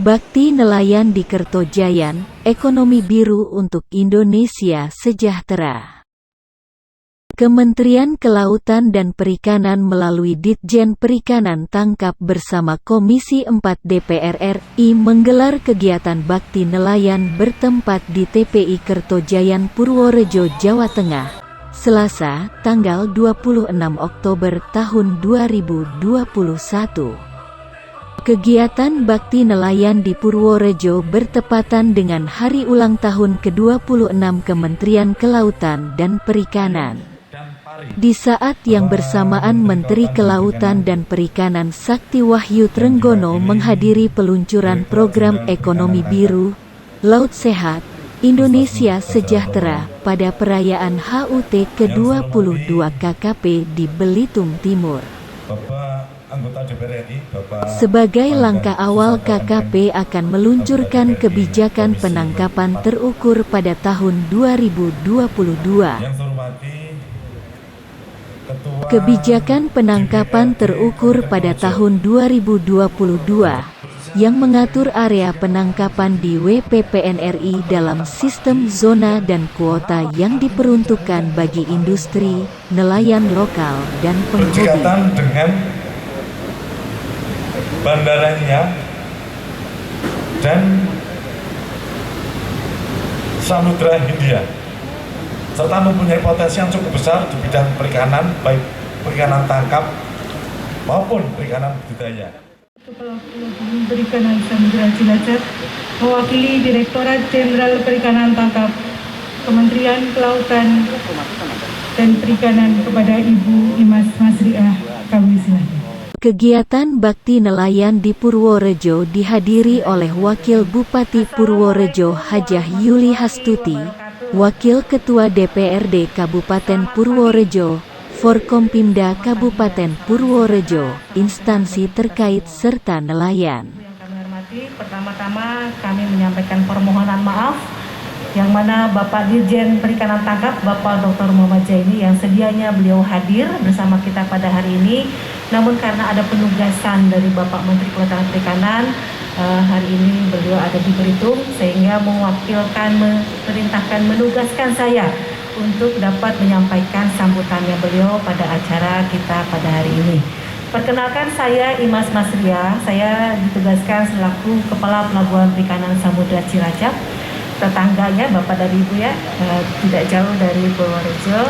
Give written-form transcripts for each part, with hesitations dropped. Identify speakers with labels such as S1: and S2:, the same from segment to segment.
S1: Bakti Nelayan di Kertojayan, Ekonomi Biru untuk Indonesia Sejahtera. Kementerian Kelautan dan Perikanan melalui Ditjen Perikanan Tangkap bersama Komisi 4 DPR RI menggelar kegiatan Bakti Nelayan bertempat di TPI Kertojayan Purworejo, Jawa Tengah, Selasa, tanggal 26 Oktober tahun 2021. Kegiatan Bakti Nelayan di Purworejo bertepatan dengan hari ulang tahun ke-26 Kementerian Kelautan dan Perikanan. Di saat yang bersamaan Menteri Kelautan dan Perikanan Sakti Wahyu Trenggono menghadiri peluncuran program Ekonomi Biru, Laut Sehat, Indonesia Sejahtera pada perayaan HUT ke-22 KKP di Belitung Timur. Sebagai langkah awal, KKP akan meluncurkan kebijakan penangkapan terukur pada tahun 2022. Kebijakan penangkapan terukur pada tahun 2022 yang mengatur area penangkapan di WPPN RI dalam sistem zona dan kuota yang diperuntukkan bagi industri, nelayan lokal, dan penghobi.
S2: Berkaitan dengan bandaranya dan Samudra Hindia, serta mempunyai potensi yang cukup besar di bidang perikanan, baik perikanan tangkap maupun perikanan budidaya.
S3: Kepala Perikanan Samudra Cilacap, mewakili Direktorat Jenderal Perikanan Tangkap Kementerian Kelautan dan Perikanan kepada Ibu Imas Masriah, kami silakan.
S1: Kegiatan Bakti Nelayan di Purworejo dihadiri oleh Wakil Bupati Purworejo Hajah Yuli Hastuti, Wakil Ketua DPRD Kabupaten Purworejo, Forkompimda Kabupaten Purworejo, instansi terkait serta nelayan.
S3: Yang kami hormati, pertama-tama kami menyampaikan permohonan maaf yang mana Bapak Dirjen Perikanan Tangkap, Bapak Dr. Muhammad Zaini, yang sedianya beliau hadir bersama kita pada hari ini, namun karena ada penugasan dari Bapak Menteri Kelautan dan Perikanan, hari ini beliau ada di Belitung, sehingga mewakilkan, memerintahkan, menugaskan saya untuk dapat menyampaikan sambutannya beliau pada acara kita pada hari ini. Perkenalkan, saya Imas Masriah, saya ditugaskan selaku Kepala Pelabuhan Perikanan Samudra Cilacap, tetangganya Bapak dan Ibu ya, tidak jauh dari Purworejo.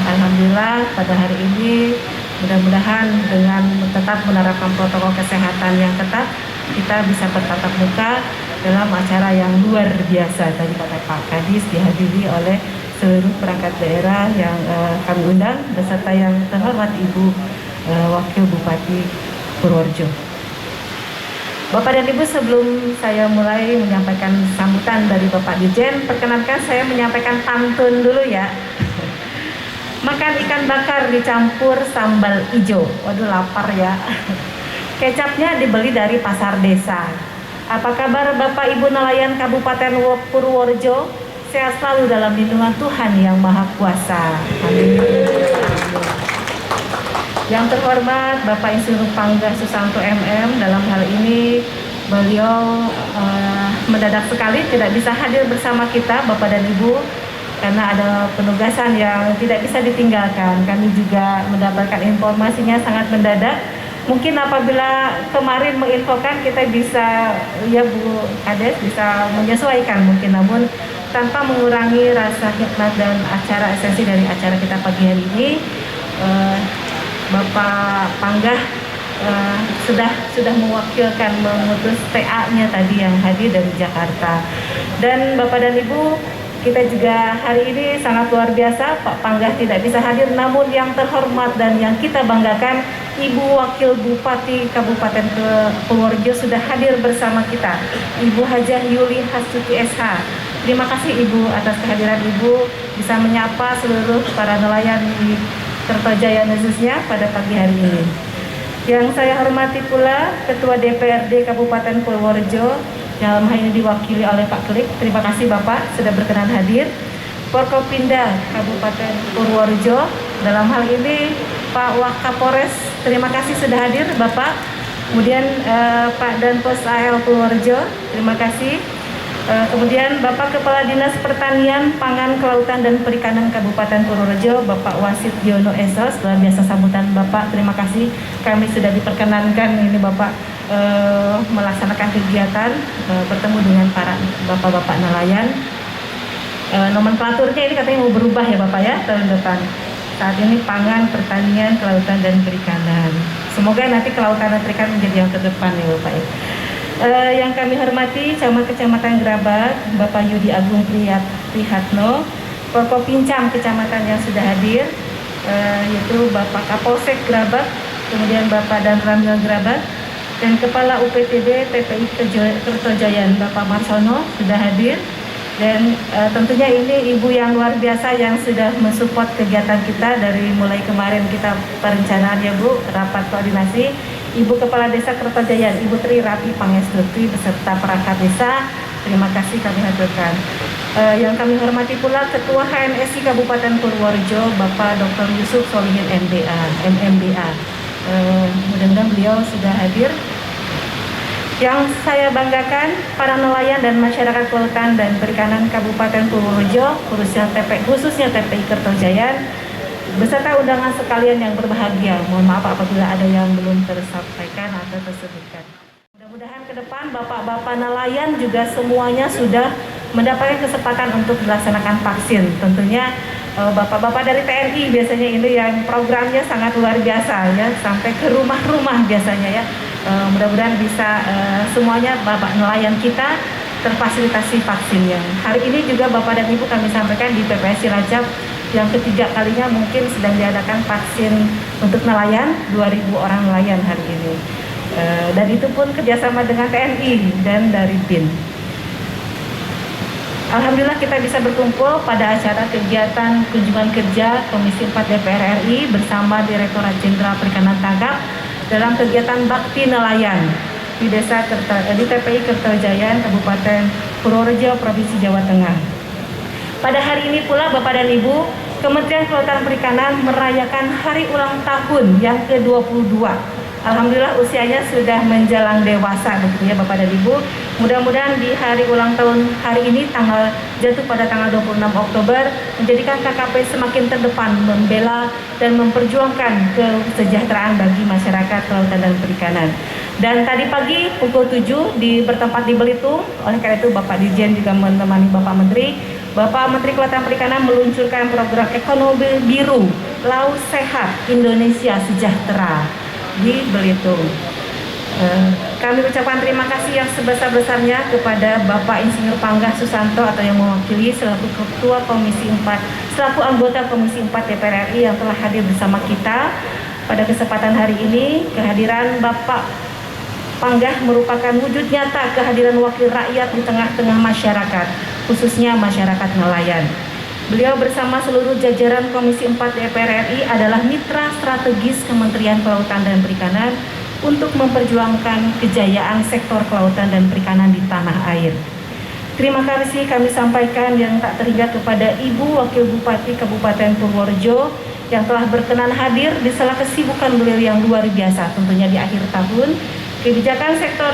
S3: Alhamdulillah pada hari ini mudah-mudahan dengan tetap menerapkan protokol kesehatan yang ketat, kita bisa bertatap muka dalam acara yang luar biasa. Tadi kata Pak Kadis dihadiri oleh seluruh perangkat daerah yang kami undang, beserta yang terhormat Ibu Wakil Bupati Purworejo. Bapak dan Ibu, sebelum saya mulai menyampaikan sambutan dari Bapak Dirjen, perkenankan saya menyampaikan pantun dulu ya. Makan ikan bakar dicampur sambal ijo. Waduh, lapar ya. Kecapnya dibeli dari pasar desa. Apa kabar Bapak Ibu nelayan Kabupaten Purworejo? Sehat selalu dalam lindungan Tuhan Yang Maha Kuasa. Amin. Yang terhormat Bapak Insinyur Panggah Susanto MM, dalam hal ini beliau mendadak sekali tidak bisa hadir bersama kita Bapak dan Ibu karena ada penugasan yang tidak bisa ditinggalkan. Kami juga mendapatkan informasinya sangat mendadak. Mungkin apabila kemarin menginfokan kita bisa, ya Bu Kades, bisa menyesuaikan mungkin, namun tanpa mengurangi rasa hikmat dan acara esensi dari acara kita pagi hari ini. Bapak Panggah sudah mewakilkan, mengutus TA-nya tadi yang hadir dari Jakarta. Dan Bapak dan Ibu, kita juga hari ini sangat luar biasa, Pak Panggah tidak bisa hadir, namun yang terhormat dan yang kita banggakan, Ibu Wakil Bupati Kabupaten Purworejo sudah hadir bersama kita, Ibu Hajah Yuli Hastuti SH. Terima kasih Ibu atas kehadiran Ibu, bisa menyapa seluruh para nelayan di Kertojayan khususnya pada pagi hari ini. Yang saya hormati pula Ketua DPRD Kabupaten Purworejo, yang dalam hal ini diwakili oleh Pak Klik. Terima kasih Bapak sudah berkenan hadir. Forkopimda Kabupaten Purworejo, dalam hal ini Pak Wakapolres, terima kasih sudah hadir Bapak. Kemudian Pak Danpos AL Purworejo, terima kasih. Kemudian Bapak Kepala Dinas Pertanian, Pangan, Kelautan dan Perikanan Kabupaten Purworejo, Bapak Wasid Diono Esos, luar biasa sambutan Bapak, terima kasih. Kami sudah diperkenankan ini Bapak melaksanakan kegiatan bertemu dengan para bapak-bapak nelayan. Nomenklaturnya ini katanya mau berubah ya Bapak ya tahun depan. Saat ini pangan, pertanian, kelautan dan perikanan. Semoga nanti kelautan dan perikanan menjadi yang terdepan ya Bapak ya. Yang kami hormati Camat Kecamatan Grabat, Bapak Yudi Agung Prihatno, Forkopincam Kecamatan yang sudah hadir, yaitu Bapak Kapolsek Grabat, kemudian Bapak Dan Ramil Grabat, dan Kepala UPTD TPI Kertojayan Bapak Marsono sudah hadir. Dan tentunya ini ibu yang luar biasa yang sudah mensupport kegiatan kita dari mulai kemarin kita perencanaan ya Bu, rapat koordinasi. Ibu Kepala Desa Kertojayan, Ibu Tri Rapi Pangestuti beserta perangkat desa, terima kasih kami haturkan. Yang kami hormati pula Ketua HNSI Kabupaten Purworejo, Bapak Dr. Yusuf Solihin MMBA. Mudah-mudahan beliau sudah hadir. Yang saya banggakan, para nelayan dan masyarakat kelautan dan perikanan Kabupaten Purworejo, khususnya TPI Kertojayan, beserta undangan sekalian yang berbahagia. Mohon maaf apabila ada yang belum tersampaikan atau tersebutkan. Mudah-mudahan ke depan bapak-bapak nelayan juga semuanya sudah mendapatkan kesempatan untuk melaksanakan vaksin. Tentunya bapak-bapak dari TNI biasanya ini yang programnya sangat luar biasa ya, sampai ke rumah-rumah biasanya ya. Mudah-mudahan bisa semuanya bapak nelayan kita terfasilitasi vaksinnya. Hari ini juga Bapak dan Ibu kami sampaikan di PPS Cilacap yang ketiga kalinya mungkin sedang diadakan vaksin untuk nelayan, 2.000 orang nelayan hari ini. Dan itu pun kerjasama dengan TNI dan dari BIN. Alhamdulillah kita bisa berkumpul pada acara kegiatan kunjungan kerja Komisi 4 DPR RI bersama Direktorat Jenderal Perikanan Tangkap dalam kegiatan bakti nelayan di TPI Kertojayan, Kabupaten Purworejo, Provinsi Jawa Tengah. Pada hari ini pula Bapak dan Ibu, Kementerian Kelautan Perikanan merayakan hari ulang tahun yang ke-22. Alhamdulillah usianya sudah menjelang dewasa begitu ya Bapak dan Ibu. Mudah-mudahan di hari ulang tahun hari ini jatuh pada tanggal 26 Oktober menjadikan KKP semakin terdepan membela dan memperjuangkan kesejahteraan bagi masyarakat kelautan dan perikanan. Dan tadi pagi pukul 7 bertempat di Belitung, oleh karena itu Bapak Dirjen juga menemani Bapak Menteri. Bapak Menteri Kelautan Perikanan meluncurkan program ekonomi biru Laut Sehat Indonesia Sejahtera di Belitung. Kami ucapkan terima kasih yang sebesar-besarnya kepada Bapak Insinyur Panggah Susanto atau yang mewakili selaku Ketua Komisi 4, selaku anggota Komisi 4 DPR RI yang telah hadir bersama kita pada kesempatan hari ini. Kehadiran Bapak Panggah merupakan wujud nyata kehadiran wakil rakyat di tengah-tengah masyarakat, khususnya masyarakat nelayan. Beliau bersama seluruh jajaran Komisi 4 DPR RI adalah mitra strategis Kementerian Kelautan dan Perikanan untuk memperjuangkan kejayaan sektor kelautan dan perikanan di tanah air. Terima kasih kami sampaikan yang tak terhingga kepada Ibu Wakil Bupati Kabupaten Purworejo yang telah berkenan hadir di sela kesibukan beliau yang luar biasa tentunya di akhir tahun. Kebijakan sektor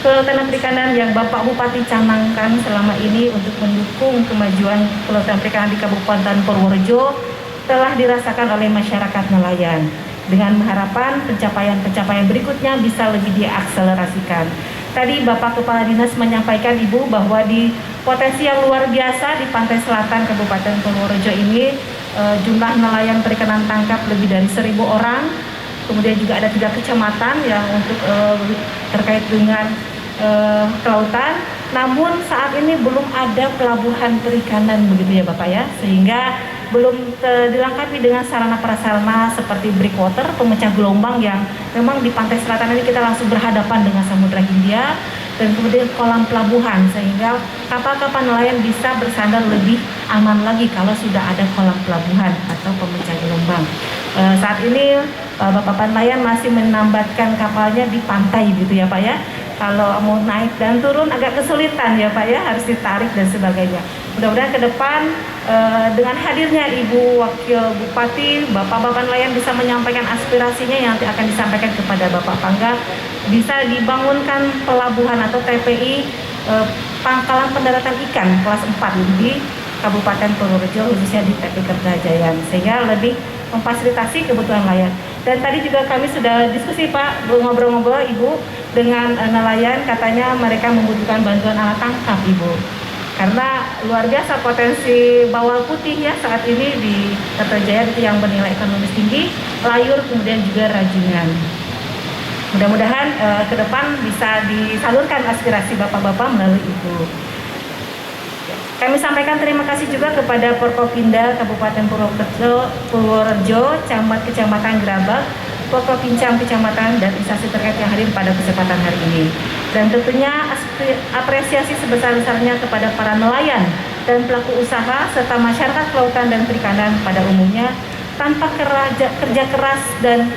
S3: kelautan dan perikanan yang Bapak Bupati canangkan selama ini untuk mendukung kemajuan kelautan perikanan di Kabupaten Purworejo telah dirasakan oleh masyarakat nelayan. Dengan harapan pencapaian-pencapaian berikutnya bisa lebih diakselerasikan. Tadi Bapak Kepala Dinas menyampaikan Ibu bahwa di potensi yang luar biasa di pantai selatan Kabupaten Purworejo ini jumlah nelayan perikanan tangkap lebih dari 1.000 orang. Kemudian juga ada 3 kecamatan yang untuk terkait dengan kelautan. Namun saat ini belum ada pelabuhan perikanan begitu ya Bapak ya, sehingga belum dilengkapi dengan sarana prasarana seperti breakwater, pemecah gelombang yang memang di pantai selatan ini kita langsung berhadapan dengan Samudra Hindia, dan kemudian kolam pelabuhan sehingga kapal-kapal nelayan bisa bersandar lebih aman lagi kalau sudah ada kolam pelabuhan atau pemecah gelombang. Saat ini Bapak nelayan masih menambatkan kapalnya di pantai gitu ya Pak ya. Kalau mau naik dan turun agak kesulitan ya Pak ya, harus ditarik dan sebagainya. Mudah-mudahan ke depan dengan hadirnya Ibu Wakil Bupati, Bapak-Bapak nelayan bisa menyampaikan aspirasinya yang nanti akan disampaikan kepada Bapak Pangdam, bisa dibangunkan pelabuhan atau TPI pangkalan pendaratan ikan kelas 4 di Kabupaten Purworejo, khususnya di TPI Kertajaya, sehingga lebih memfasilitasi kebutuhan nelayan. Dan tadi juga kami sudah diskusi Pak, ngobrol-ngobrol Ibu dengan nelayan, katanya mereka membutuhkan bantuan alat tangkap Ibu. Karena luar biasa potensi bawal putih ya saat ini di Kertajaya itu yang bernilai ekonomis tinggi, layur kemudian juga rajungan. Mudah-mudahan ke depan bisa disalurkan aspirasi Bapak-Bapak melalui Ibu. Kami sampaikan terima kasih juga kepada Forkopimda Kabupaten Purworejo, Camat Kecamatan Gerabak, Forkopincam Kecamatan dan instansi terkait yang hadir pada kesempatan hari ini. Dan tentunya apresiasi sebesar-besarnya kepada para nelayan dan pelaku usaha serta masyarakat kelautan dan perikanan pada umumnya. Tanpa kerja keras dan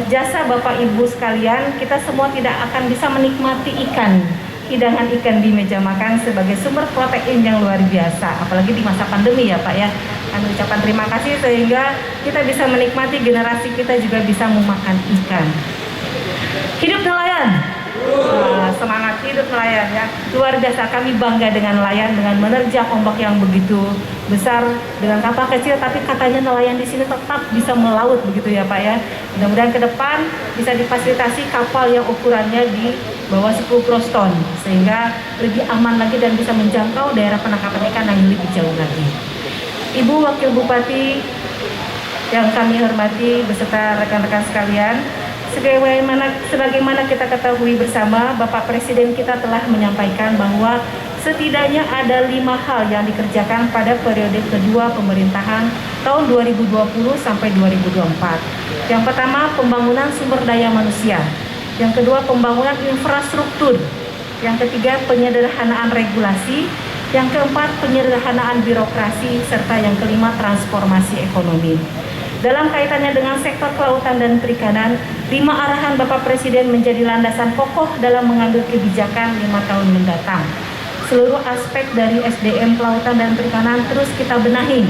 S3: jasa Bapak Ibu sekalian, kita semua tidak akan bisa menikmati hidangan ikan di meja makan sebagai sumber protein yang luar biasa, apalagi di masa pandemi ya Pak ya. Kami ucapkan terima kasih sehingga kita bisa menikmati, generasi kita juga bisa memakan ikan. Hidup nelayan! Semangat hidup nelayan ya, luar biasa. Kami bangga dengan nelayan, dengan menerjang ombak yang begitu besar dengan kapal kecil, tapi katanya nelayan di sini tetap bisa melaut begitu ya Pak ya. Mudah-mudahan ke depan bisa difasilitasi kapal yang ukurannya di bawah 10 gross ton sehingga lebih aman lagi dan bisa menjangkau daerah penangkapan ikan yang lebih jauh lagi. Ibu Wakil Bupati yang kami hormati beserta rekan-rekan sekalian, sebagaimana kita ketahui bersama, Bapak Presiden kita telah menyampaikan bahwa setidaknya ada 5 hal yang dikerjakan pada periode kedua pemerintahan tahun 2020 sampai 2024. Yang pertama, pembangunan sumber daya manusia. Yang kedua, pembangunan infrastruktur. Yang ketiga, penyederhanaan regulasi. Yang keempat, penyederhanaan birokrasi. Serta yang kelima, transformasi ekonomi. Dalam kaitannya dengan sektor kelautan dan perikanan, 5 arahan Bapak Presiden menjadi landasan kokoh dalam mengambil kebijakan 5 tahun mendatang. Seluruh aspek dari SDM kelautan dan perikanan terus kita benahi.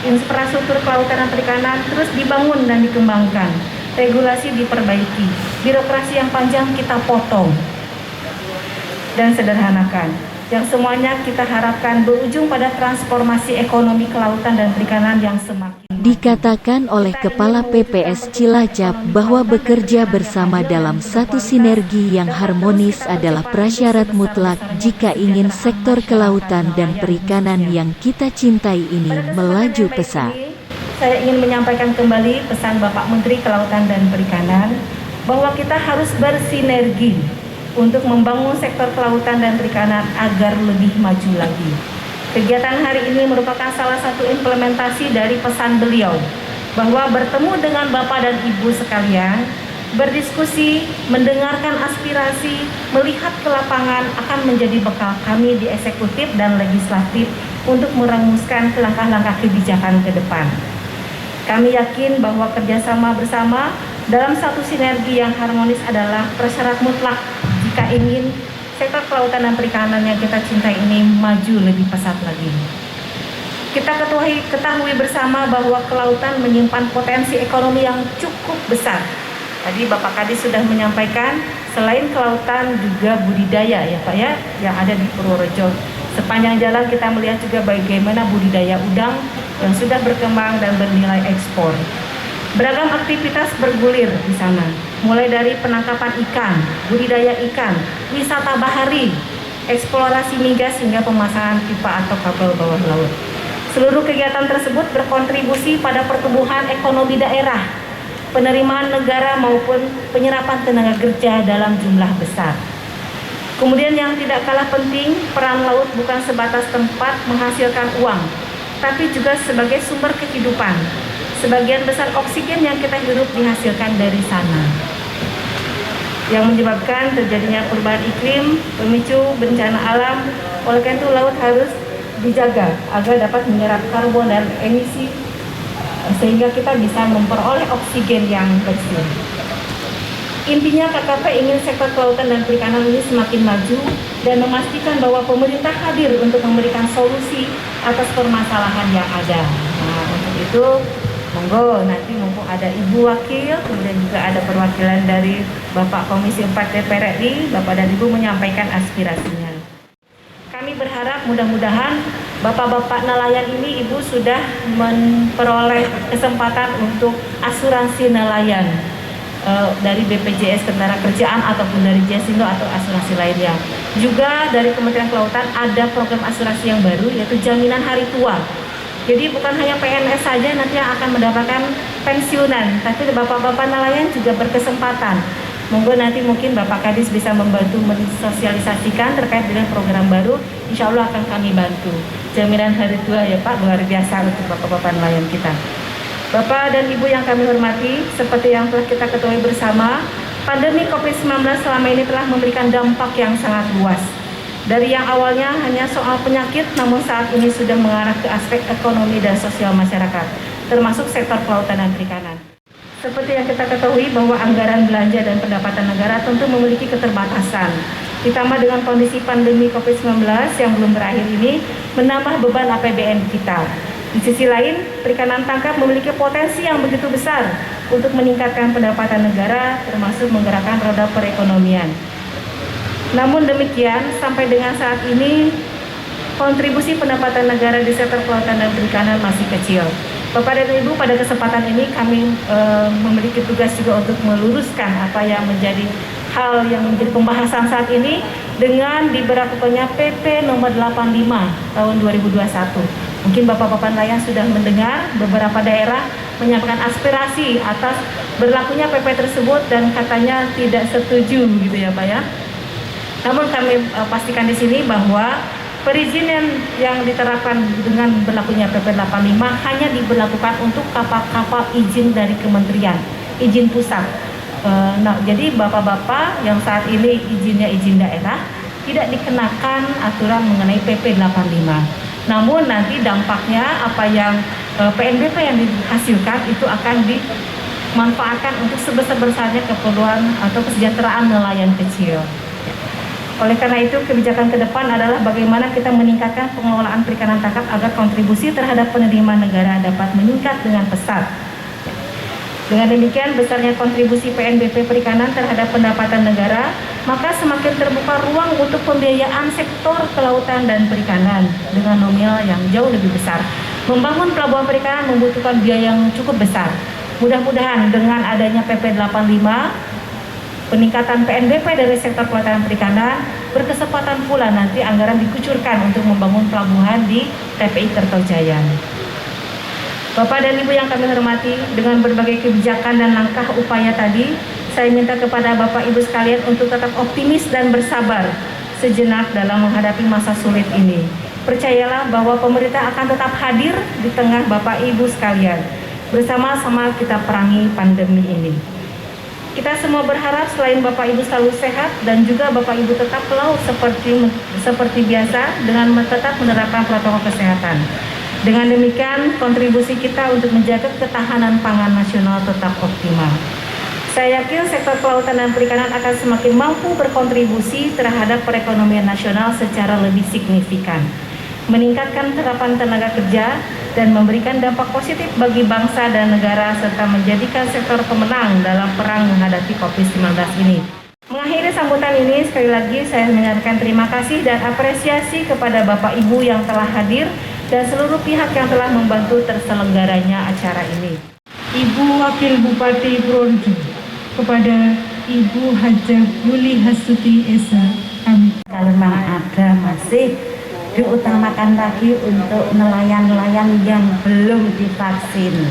S3: Infrastruktur kelautan dan perikanan terus dibangun dan dikembangkan. Regulasi diperbaiki. Birokrasi yang panjang kita potong dan sederhanakan. Yang semuanya kita harapkan berujung pada transformasi ekonomi kelautan dan perikanan yang semakin.
S1: Dikatakan oleh Kepala PPS Cilacap bahwa bekerja bersama dalam satu sinergi yang harmonis adalah prasyarat mutlak jika ingin sektor kelautan dan perikanan yang kita cintai ini melaju pesat.
S3: Saya ingin menyampaikan kembali pesan Bapak Menteri Kelautan dan Perikanan bahwa kita harus bersinergi untuk membangun sektor kelautan dan perikanan agar lebih maju lagi. Kegiatan hari ini merupakan salah satu implementasi dari pesan beliau bahwa bertemu dengan Bapak dan Ibu sekalian, berdiskusi, mendengarkan aspirasi, melihat ke lapangan akan menjadi bekal kami di eksekutif dan legislatif untuk merumuskan langkah-langkah kebijakan ke depan. Kami yakin bahwa kerjasama bersama dalam satu sinergi yang harmonis adalah prasyarat mutlak jika ingin sektor kelautan dan perikanan yang kita cintai ini maju lebih pesat lagi. Kita ketahui bersama bahwa kelautan menyimpan potensi ekonomi yang cukup besar. Tadi Bapak Kadis sudah menyampaikan, selain kelautan juga budidaya ya Pak ya, yang ada di Purworejo. Sepanjang jalan kita melihat juga bagaimana budidaya udang yang sudah berkembang dan bernilai ekspor. Beragam aktivitas bergulir di sana, mulai dari penangkapan ikan, budidaya ikan, wisata bahari, eksplorasi migas hingga pemasangan pipa atau kabel bawah laut. Seluruh kegiatan tersebut berkontribusi pada pertumbuhan ekonomi daerah, penerimaan negara maupun penyerapan tenaga kerja dalam jumlah besar. Kemudian yang tidak kalah penting, peran laut bukan sebatas tempat menghasilkan uang, tapi juga sebagai sumber kehidupan. Sebagian besar oksigen yang kita hirup dihasilkan dari sana, yang menyebabkan terjadinya perubahan iklim, pemicu bencana alam. Oleh karena itu laut harus dijaga agar dapat menyerap karbon dan emisi sehingga kita bisa memperoleh oksigen yang bersih. Intinya KKP ingin sektor kelautan dan perikanan ini semakin maju dan memastikan bahwa pemerintah hadir untuk memberikan solusi atas permasalahan yang ada. Nah, untuk itu monggo nanti mumpung ada Ibu Wakil, kemudian juga ada perwakilan dari Bapak Komisi 4 DPR RI, Bapak dan Ibu menyampaikan aspirasinya. Kami berharap mudah-mudahan Bapak-bapak nelayan ini Ibu sudah memperoleh kesempatan untuk asuransi nelayan dari BPJS Ketenagakerjaan ataupun dari Jasindo atau asuransi lainnya. Juga dari Kementerian Kelautan ada program asuransi yang baru yaitu jaminan hari tua. Jadi bukan hanya PNS saja nanti yang akan mendapatkan pensiunan, tapi bapak-bapak nelayan juga berkesempatan. Monggo nanti mungkin Bapak Kadis bisa membantu mensosialisasikan terkait dengan program baru, insya Allah akan kami bantu. Jaminan hari tua ya Pak, luar biasa untuk bapak-bapak nelayan kita. Bapak dan Ibu yang kami hormati, seperti yang telah kita ketahui bersama, pandemi COVID-19 selama ini telah memberikan dampak yang sangat luas. Dari yang awalnya hanya soal penyakit, namun saat ini sudah mengarah ke aspek ekonomi dan sosial masyarakat, termasuk sektor kelautan dan perikanan. Seperti yang kita ketahui bahwa anggaran belanja dan pendapatan negara tentu memiliki keterbatasan. Ditambah dengan kondisi pandemi COVID-19 yang belum berakhir ini, menambah beban APBN kita. Di sisi lain, perikanan tangkap memiliki potensi yang begitu besar untuk meningkatkan pendapatan negara, termasuk menggerakkan roda perekonomian. Namun demikian, sampai dengan saat ini, kontribusi pendapatan negara di sektor kelautan dan perikanan masih kecil. Bapak dan Ibu, pada kesempatan ini kami memiliki tugas juga untuk meluruskan apa yang menjadi hal yang menjadi pembahasan saat ini dengan diberlakukannya PP nomor 85 tahun 2021. Mungkin Bapak-bapak nelayan sudah mendengar beberapa daerah menyampaikan aspirasi atas berlakunya PP tersebut dan katanya tidak setuju gitu ya Pak ya. Namun kami pastikan di sini bahwa perizinan yang diterapkan dengan berlakunya PP 85 hanya diberlakukan untuk kapal-kapal izin dari kementerian, izin pusat. Jadi bapak-bapak yang saat ini izinnya izin daerah tidak dikenakan aturan mengenai PP 85. Namun nanti dampaknya apa yang PNBP yang dihasilkan itu akan dimanfaatkan untuk sebesar-besarnya keperluan atau kesejahteraan nelayan kecil. Oleh karena itu, kebijakan ke depan adalah bagaimana kita meningkatkan pengelolaan perikanan tangkap agar kontribusi terhadap penerimaan negara dapat meningkat dengan pesat. Dengan demikian, besarnya kontribusi PNBP perikanan terhadap pendapatan negara, maka semakin terbuka ruang untuk pembiayaan sektor kelautan dan perikanan dengan nominal yang jauh lebih besar. Membangun pelabuhan perikanan membutuhkan biaya yang cukup besar. Mudah-mudahan dengan adanya PP 85, peningkatan PNBP dari sektor kelautan dan perikanan, berkesempatan pula nanti anggaran dikucurkan untuk membangun pelabuhan di TPI Kertajaya. Bapak dan Ibu yang kami hormati, dengan berbagai kebijakan dan langkah upaya tadi, saya minta kepada Bapak Ibu sekalian untuk tetap optimis dan bersabar sejenak dalam menghadapi masa sulit ini. Percayalah bahwa pemerintah akan tetap hadir di tengah Bapak Ibu sekalian. Bersama-sama kita perangi pandemi ini. Kita semua berharap selain Bapak Ibu selalu sehat dan juga Bapak Ibu tetap pelaut seperti biasa dengan tetap menerapkan protokol kesehatan. Dengan demikian, kontribusi kita untuk menjaga ketahanan pangan nasional tetap optimal. Saya yakin sektor kelautan dan perikanan akan semakin mampu berkontribusi terhadap perekonomian nasional secara lebih signifikan, meningkatkan terapan tenaga kerja, dan memberikan dampak positif bagi bangsa dan negara serta menjadikan sektor pemenang dalam perang menghadapi COVID-19 ini. Mengakhiri sambutan ini, sekali lagi saya menyampaikan terima kasih dan apresiasi kepada Bapak Ibu yang telah hadir dan seluruh pihak yang telah membantu terselenggaranya acara ini.
S4: Ibu Wakil Bupati Purworejo, kepada Ibu Hajah Yuli Hasuti Esa, kami.
S5: Kalau memang ada masih diutamakan lagi untuk nelayan-nelayan yang belum divaksin.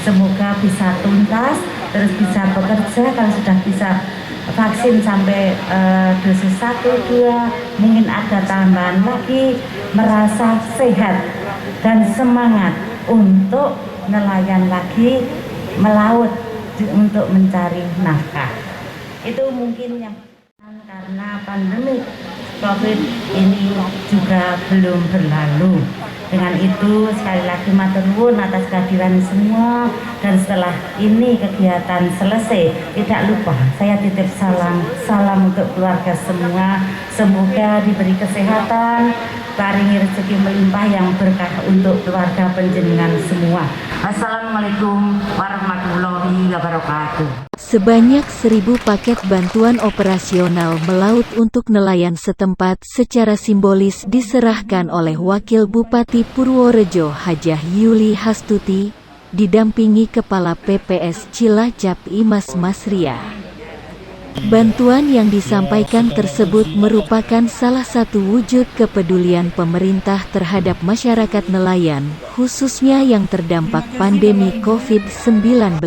S5: Semoga bisa tuntas, terus bisa bekerja. Kalau sudah bisa vaksin sampai dosis 1, 2, mungkin ada tambahan lagi, merasa sehat dan semangat untuk nelayan lagi melaut untuk mencari nafkah. Itu mungkin yang karena pandemi COVID ini juga belum berlalu. Dengan itu sekali lagi matur nuwun atas kehadiran semua, dan setelah ini kegiatan selesai, tidak lupa saya titip salam untuk keluarga semua. Semoga diberi kesehatan, paringi rezeki melimpah yang berkah untuk keluarga panjenengan semua. Assalamualaikum warahmatullahi wabarakatuh.
S1: Sebanyak 1.000 paket bantuan operasional melaut untuk nelayan setempat secara simbolis diserahkan oleh Wakil Bupati Purworejo Hajah Yuli Hastuti, didampingi Kepala PPS Cilacap Imas Masria. Bantuan yang disampaikan tersebut merupakan salah satu wujud kepedulian pemerintah terhadap masyarakat nelayan, khususnya yang terdampak pandemi COVID-19.